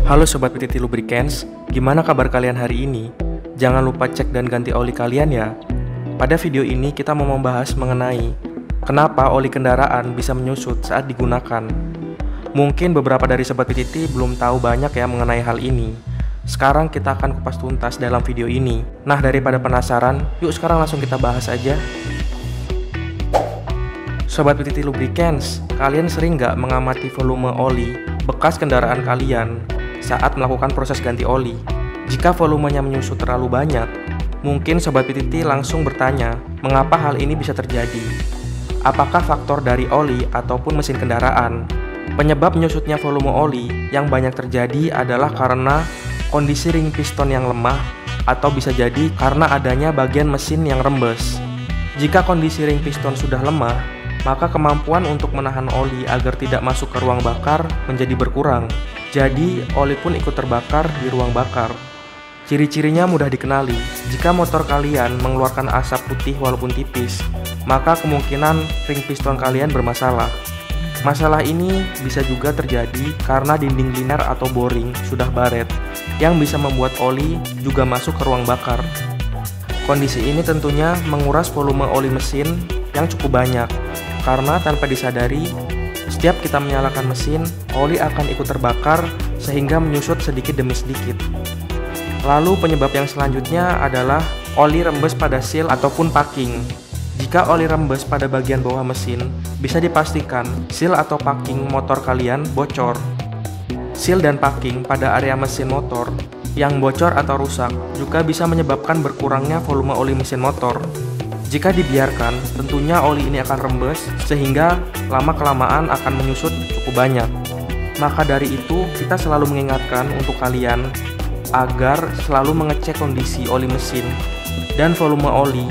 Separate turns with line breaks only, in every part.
Halo Sobat PTT Lubricants, gimana kabar kalian hari ini? Jangan lupa cek dan ganti oli kalian ya. Pada video ini kita mau membahas mengenai kenapa oli kendaraan bisa menyusut saat digunakan. Mungkin beberapa dari Sobat PTT belum tahu banyak ya mengenai hal ini. Sekarang kita akan kupas tuntas dalam video ini. Nah, daripada penasaran, yuk sekarang langsung kita bahas aja. Sobat PTT Lubricants, kalian sering nggak mengamati volume oli bekas kendaraan kalian saat melakukan proses ganti oli? Jika volumenya menyusut terlalu banyak, mungkin Sobat PTT langsung bertanya, mengapa hal ini bisa terjadi? Apakah faktor dari oli ataupun mesin kendaraan? Penyebab menyusutnya volume oli yang banyak terjadi adalah karena kondisi ring piston yang lemah, atau bisa jadi karena adanya bagian mesin yang rembes. Jika kondisi ring piston sudah lemah, maka kemampuan untuk menahan oli agar tidak masuk ke ruang bakar menjadi berkurang. Jadi, oli pun ikut terbakar di ruang bakar. Ciri-cirinya mudah dikenali. Jika motor kalian mengeluarkan asap putih walaupun tipis, maka kemungkinan ring piston kalian bermasalah. Masalah ini bisa juga terjadi karena dinding liner atau boring sudah baret, yang bisa membuat oli juga masuk ke ruang bakar. Kondisi ini tentunya menguras volume oli mesin yang cukup banyak, karena tanpa disadari, setiap kita menyalakan mesin, oli akan ikut terbakar sehingga menyusut sedikit demi sedikit. Lalu penyebab yang selanjutnya adalah oli rembes pada seal ataupun packing. Jika oli rembes pada bagian bawah mesin, bisa dipastikan seal atau packing motor kalian bocor. Seal dan packing pada area mesin motor yang bocor atau rusak juga bisa menyebabkan berkurangnya volume oli mesin motor. Jika dibiarkan, tentunya oli ini akan rembes sehingga lama-kelamaan akan menyusut cukup banyak. Maka dari itu, kita selalu mengingatkan untuk kalian agar selalu mengecek kondisi oli mesin dan volume oli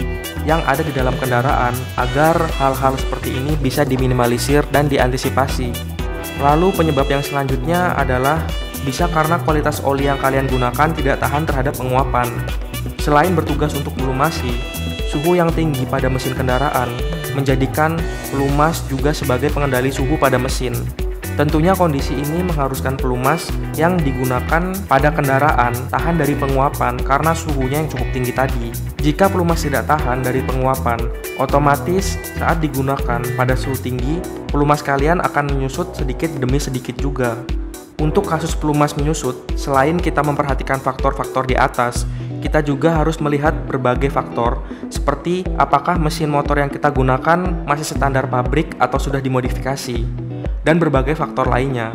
yang ada di dalam kendaraan agar hal-hal seperti ini bisa diminimalisir dan diantisipasi. Lalu penyebab yang selanjutnya adalah bisa karena kualitas oli yang kalian gunakan tidak tahan terhadap penguapan. Selain bertugas untuk melumasi, suhu yang tinggi pada mesin kendaraan menjadikan pelumas juga sebagai pengendali suhu pada mesin. Tentunya kondisi ini mengharuskan pelumas yang digunakan pada kendaraan tahan dari penguapan karena suhunya yang cukup tinggi tadi. Jika pelumas tidak tahan dari penguapan, otomatis saat digunakan pada suhu tinggi, pelumas kalian akan menyusut sedikit demi sedikit juga. Untuk kasus pelumas menyusut, selain kita memperhatikan faktor-faktor di atas, kita juga harus melihat berbagai faktor, seperti apakah mesin motor yang kita gunakan masih standar pabrik atau sudah dimodifikasi, dan berbagai faktor lainnya.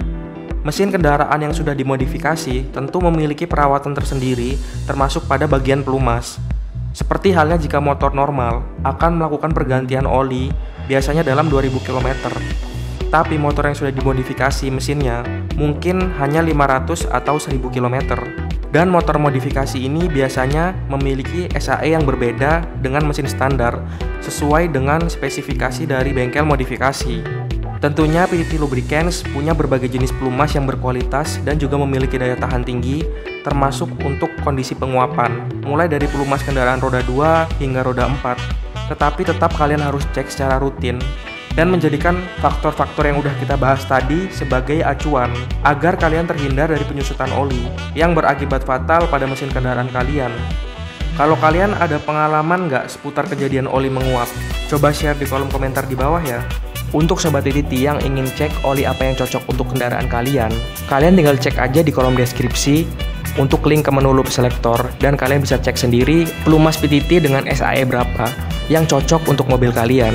Mesin kendaraan yang sudah dimodifikasi tentu memiliki perawatan tersendiri, termasuk pada bagian pelumas. Seperti halnya jika motor normal akan melakukan pergantian oli biasanya dalam 2000 km. Tapi motor yang sudah dimodifikasi mesinnya mungkin hanya 500 atau 1000 km. Dan motor modifikasi ini biasanya memiliki SAE yang berbeda dengan mesin standar sesuai dengan spesifikasi dari bengkel modifikasi. Tentunya PTT Lubricants punya berbagai jenis pelumas yang berkualitas dan juga memiliki daya tahan tinggi, termasuk untuk kondisi penguapan, mulai dari pelumas kendaraan roda 2 hingga roda 4. Tetapi tetap kalian harus cek secara rutin dan menjadikan faktor-faktor yang udah kita bahas tadi sebagai acuan agar kalian terhindar dari penyusutan oli yang berakibat fatal pada mesin kendaraan kalian. Kalau kalian ada pengalaman nggak seputar kejadian oli menguap? Coba share di kolom komentar di bawah ya. Untuk Sobat PTT yang ingin cek oli apa yang cocok untuk kendaraan kalian, kalian tinggal cek aja di kolom deskripsi untuk link ke menu loop selector, dan kalian bisa cek sendiri pelumas PTT dengan SAE berapa yang cocok untuk mobil kalian.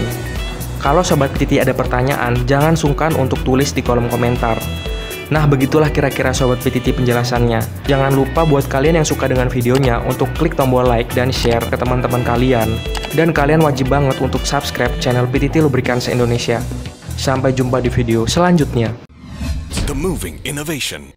Kalau Sobat PTT ada pertanyaan, jangan sungkan untuk tulis di kolom komentar. Nah, begitulah kira-kira Sobat PTT penjelasannya. Jangan lupa buat kalian yang suka dengan videonya untuk klik tombol like dan share ke teman-teman kalian. Dan kalian wajib banget untuk subscribe channel PTT Lubricants Indonesia. Sampai jumpa di video selanjutnya.
The Moving Innovation.